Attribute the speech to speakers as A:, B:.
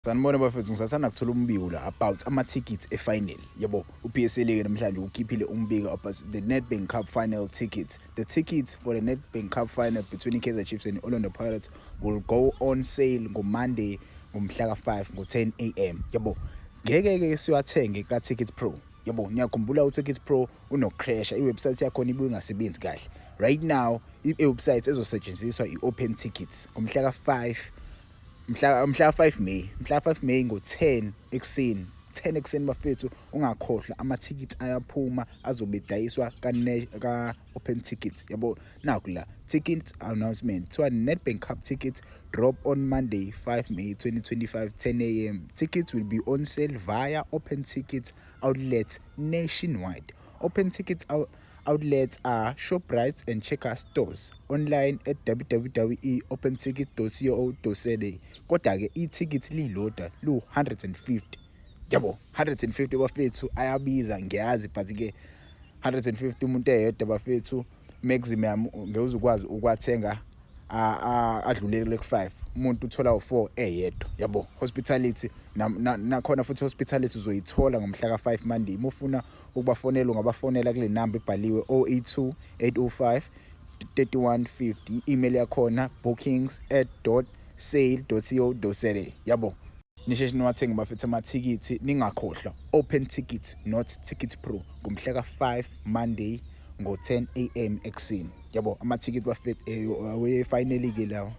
A: Sanibona bafethu, ngisathanda ukuthola umbiko la about ama-tickets e-final. Yabo, u-PSL-ke namhlanje ukhiphile umbiko about the Nedbank Cup final tickets. The tickets for the Nedbank Cup final between Kaizer Chiefs and Orlando Pirates will go on sale Monday ngomhla ka-5 ngo-10 a.m. Yabo, ngeke-ke siwathenge ka-Tickets Pro. Yabo, ngiyakhumbula u-Tickets Pro uno-crash, iwebsite yakhona ibuye ingasebenzi kahle. Right now, i-website ezosetshenziswa i-Open Tickets ngomhla ka-5 mhla 5 May ngo-10 ekuseni. 10 ekuseni bafethu, ungakhohlwa ama-tickets ayaphuma azobe edayiswa ka-Open Tickets. Yabo, naku la ticket announcement kuthiwa Nedbank Cup tickets drop on Monday 5 May 2025 10 a.m. Tickets will be on sale via Open Tickets outlets nationwide. Open Tickets outlets are Shoprite and Checkers stores, online at www.openticket.co.za. Kodwa-ke i-ticket lilodwa lu-150. Yabo, 150 bafethu ayabiza ngiyazi, but-ke 150 umuntu eyedwa bafethu maximum ngezukwazi ukwathenga adlulele ku5 umuntu uthola u4 eyedwa. Yabo, hospitality nakhona futhi hospitality uzoyithola ngomhla ka5 Monday. Uma ufuna ukubafonela ungabafonela kule number ebhaliwe 082 805 3150. I-email yakhona bookings@sale.co.za. Yabo, nisheshe niwathenga bafethu amathikithi, ningakhohlwa Open Tickets not Tickets Pro ngomhla ka5 Monday ngo-10 a.m. ekuseni. Yabo, amathikithi bafethu we-finally ke lawo.